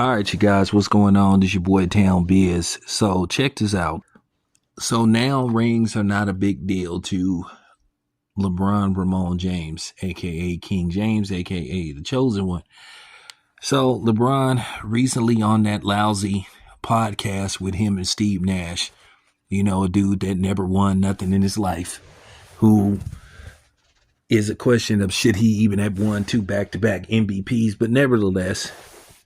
All right, you guys, what's going on? This is your boy Town Biz. So check this out. So now rings are not a big deal to LeBron Ramon James, aka King James, aka the chosen one. So LeBron recently on that lousy podcast with him and Steve Nash, a dude that never won nothing in his life, who is a question of should he even have won two back-to-back MVPs, but nevertheless,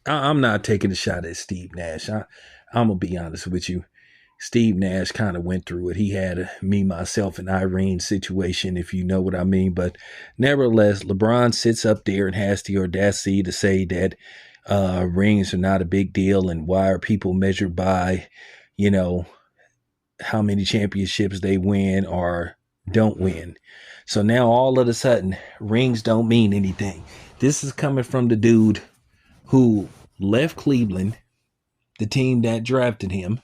I'm not taking a shot at Steve Nash. I'm going to be honest with you. Steve Nash kind of went through it. He had a me, myself, and Irene situation, if you know what I mean. But nevertheless, LeBron sits up there and has the audacity to say that rings are not a big deal, and why are people measured by, how many championships they win or don't win. So now all of a sudden, rings don't mean anything. This is coming from the dude who left Cleveland, the team that drafted him,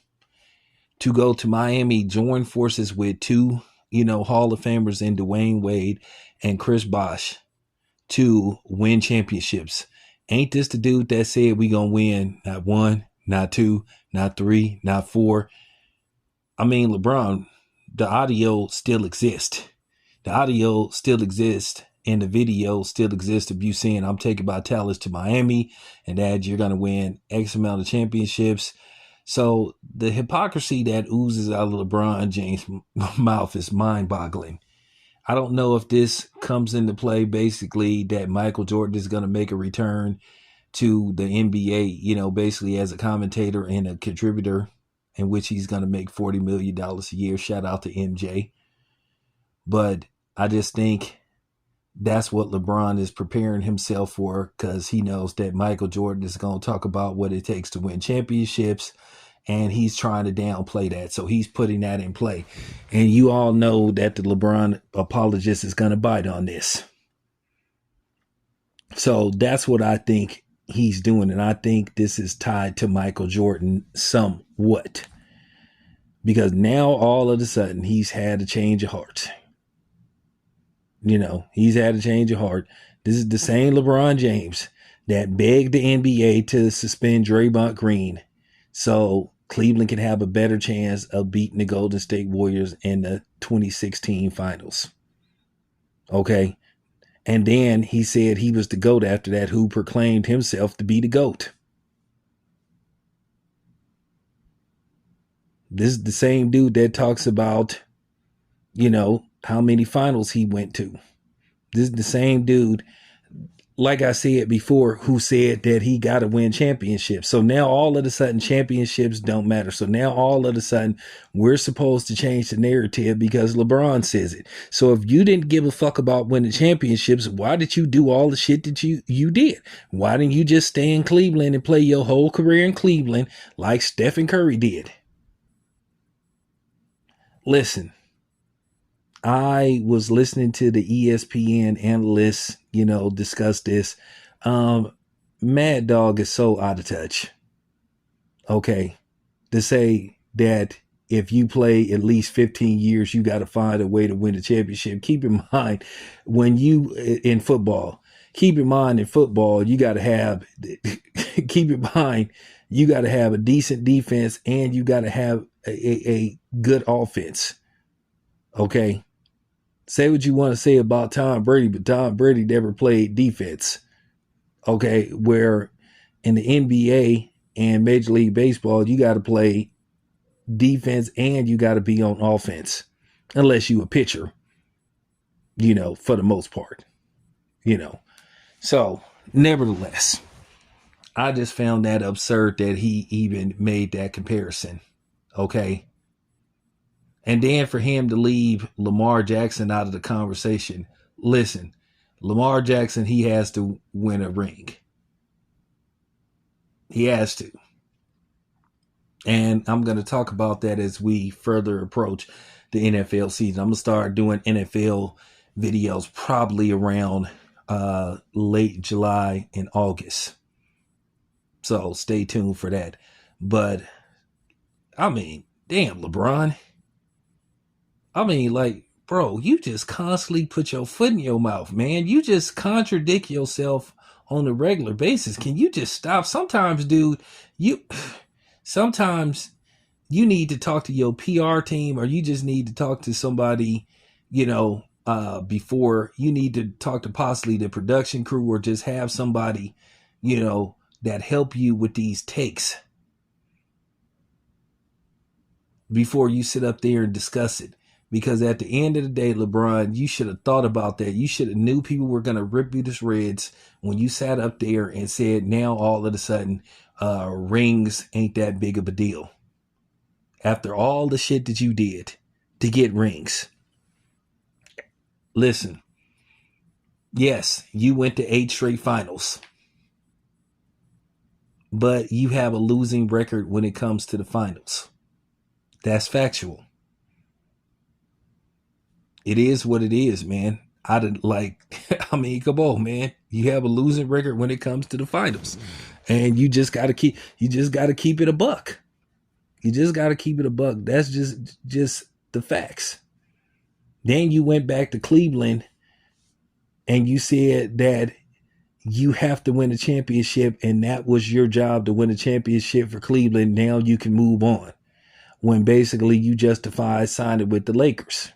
to go to Miami, join forces with two, Hall of Famers in Dwayne Wade and Chris Bosh to win championships. Ain't this the dude that said we gonna win not one, not two, not three, not four? I mean, LeBron, the audio still exists. The audio still exists. And the video still exists of you saying, I'm taking my talents to Miami and that you're going to win X amount of championships. So the hypocrisy that oozes out of LeBron James' mouth is mind-boggling. I don't know if this comes into play basically that Michael Jordan is going to make a return to the NBA, basically as a commentator and a contributor, in which he's going to make $40 million a year. Shout out to MJ. But I just think that's what LeBron is preparing himself for, because he knows that Michael Jordan is going to talk about what it takes to win championships, and he's trying to downplay that. So he's putting that in play. And you all know that the LeBron apologist is going to bite on this. So that's what I think he's doing. And I think this is tied to Michael Jordan somewhat, because now all of a sudden he's had a change of heart. He's had a change of heart. This is the same LeBron James that begged the NBA to suspend Draymond Green so Cleveland can have a better chance of beating the Golden State Warriors in the 2016 finals. Okay. And then he said he was the GOAT after that, who proclaimed himself to be the GOAT. This is the same dude that talks about, how many finals he went to. This is the same dude, like I said before, who said that he got to win championships. So now all of a sudden championships don't matter. So now all of a sudden we're supposed to change the narrative because LeBron says it. So if you didn't give a fuck about winning championships, why did you do all the shit that you did? Why didn't you just stay in Cleveland and play your whole career in Cleveland like Stephen Curry did? Listen. I was listening to the ESPN analysts, discuss this. Mad Dog is so out of touch. Okay. To say that if you play at least 15 years, you got to find a way to win a championship. Keep in mind, in football, you got to have, keep in mind, you got to have a decent defense and you got to have a good offense. Okay. Say what you want to say about Tom Brady, but Tom Brady never played defense. Okay, where in the NBA and Major League Baseball, you got to play defense and you got to be on offense, unless you a pitcher, for the most part, So, nevertheless, I just found that absurd that he even made that comparison. Okay. And then for him to leave Lamar Jackson out of the conversation. Listen, Lamar Jackson, he has to win a ring. He has to. And I'm going to talk about that as we further approach the NFL season. I'm going to start doing NFL videos probably around late July and August. So stay tuned for that. But, I mean, damn, LeBron. Bro, you just constantly put your foot in your mouth, man. You just contradict yourself on a regular basis. Can you just stop? Sometimes, dude, sometimes you need to talk to your PR team, or you just need to talk to somebody, before you need to talk to possibly the production crew, or just have somebody, that help you with these takes before you sit up there and discuss it. Because at the end of the day, LeBron, you should have thought about that. You should have knew people were going to rip you to shreds when you sat up there and said, now all of a sudden, rings ain't that big of a deal. After all the shit that you did to get rings. Listen, yes, you went to 8 straight finals. But you have a losing record when it comes to the finals. That's factual. It is what it is, man. Come on, man. You have a losing record when it comes to the finals. And you just gotta keep it a buck. You just gotta keep it a buck. That's just the facts. Then you went back to Cleveland and you said that you have to win a championship, and that was your job, to win a championship for Cleveland. Now you can move on. When basically you justified signing with the Lakers.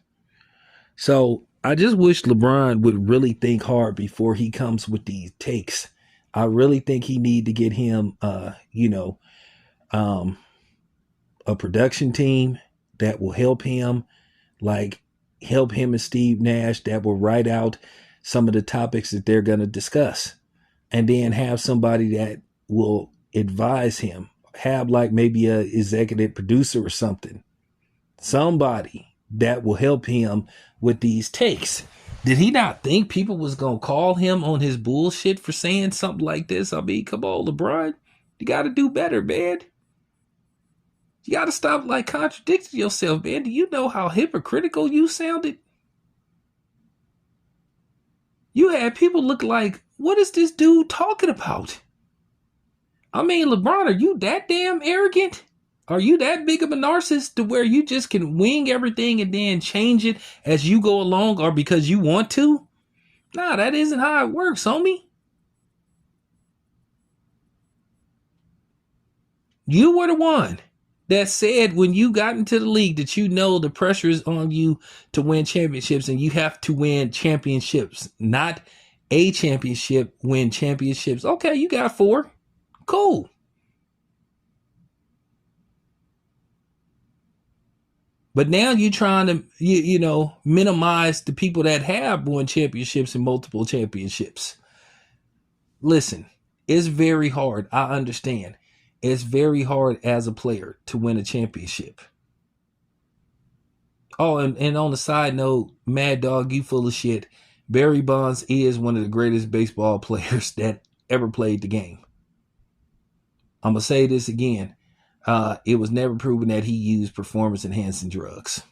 So I just wish LeBron would really think hard before he comes with these takes. I really think he need to get him, a production team that will help him, help him and Steve Nash, that will write out some of the topics that they're going to discuss, and then have somebody that will advise him. Have maybe a executive producer or something. Somebody that will help him with these takes. Did he not think people was going to call him on his bullshit for saying something like this? I mean, come on, LeBron. You got to do better, man. You got to stop contradicting yourself, man. Do you know how hypocritical you sounded? You had people look like, what is this dude talking about? I mean, LeBron, are you that damn arrogant? Are you that big of a narcissist to where you just can wing everything and then change it as you go along, or because you want to? Nah, that isn't how it works, homie. You were the one that said when you got into the league that the pressure is on you to win championships, and you have to win championships, not a championship, win championships. Okay, you got 4. Cool. But now you're trying to, minimize the people that have won championships and multiple championships. Listen, it's very hard. I understand. It's very hard as a player to win a championship. Oh, and on the side note, Mad Dog, you full of shit. Barry Bonds is one of the greatest baseball players that ever played the game. I'm going to say this again. It was never proven that he used performance-enhancing drugs.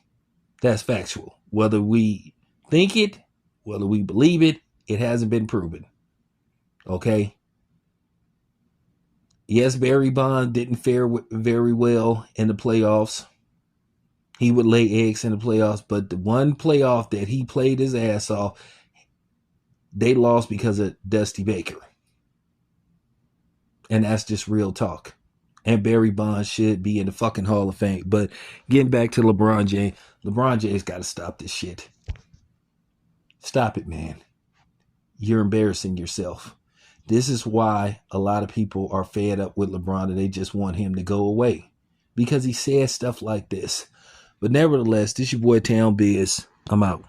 That's factual. Whether we think it, whether we believe it, it hasn't been proven. Okay? Yes, Barry Bonds didn't fare very well in the playoffs. He would lay eggs in the playoffs, but the one playoff that he played his ass off, they lost because of Dusty Baker. And that's just real talk. And Barry Bonds should be in the fucking Hall of Fame. But getting back to LeBron James, LeBron James got to stop this shit. Stop it, man. You're embarrassing yourself. This is why a lot of people are fed up with LeBron and they just want him to go away. Because he says stuff like this. But nevertheless, this your boy Town Biz. I'm out.